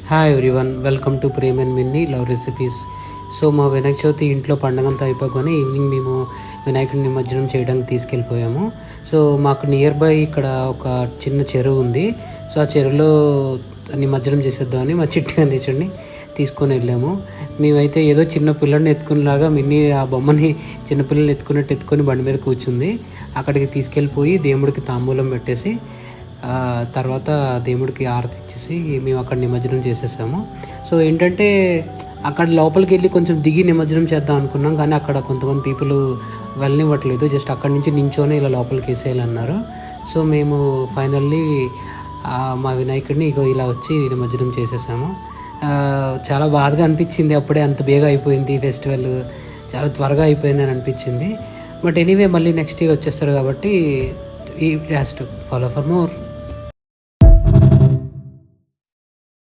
Hi everyone, welcome to Prem and Minnie love recipes. So మా వినాయక చవితి ఇంట్లో పండగంతా అయిపోగానే ఈవినింగ్ మేము వినాయకుడి నిమజ్జనం చేయడానికి తీసుకెళ్ళిపోయాము. సో మాకు నియర్ బై ఇక్కడ ఒక చిన్న చెరువు ఉంది. సో ఆ చెరువులో నిమజ్జనం చేసేద్దామని మా చిట్టి అనేచుడిని తీసుకొని వెళ్ళాము. మేమైతే ఏదో చిన్న పిల్లల్ని ఎత్తుకునేలాగా మిన్నీ ఆ బొమ్మని చిన్నపిల్లల్ని ఎత్తుకున్నట్టు ఎత్తుకొని బండి మీద కూర్చుంది. అక్కడికి తీసుకెళ్ళిపోయి దేవుడికి తాంబూలం పెట్టేసి తర్వాత దేవుడికి ఆరతి ఇచ్చేసి మేము అక్కడ నిమజ్జనం చేసేసాము. సో ఏంటంటే అక్కడ లోపలికి వెళ్ళి కొంచెం దిగి నిమజ్జనం చేద్దాం అనుకున్నాం, కానీ అక్కడ కొంతమంది పీపుల్ వెళ్ళనివ్వట్లేదు. జస్ట్ అక్కడి నుంచి నించోనే ఇలా లోపలికి వేసేయాలన్నారు. సో మేము ఫైనల్లీ మా వినాయకుడిని ఇలా వచ్చి నిమజ్జనం చేసేసాము. చాలా బాధగా అనిపించింది, అప్పుడే అంత బేగా అయిపోయింది ఫెస్టివల్, చాలా త్వరగా అయిపోయింది అని అనిపించింది. బట్ ఎనీవే మళ్ళీ నెక్స్ట్ ఇయర్ వచ్చేస్తారు కాబట్టి ఈ has to follow for more.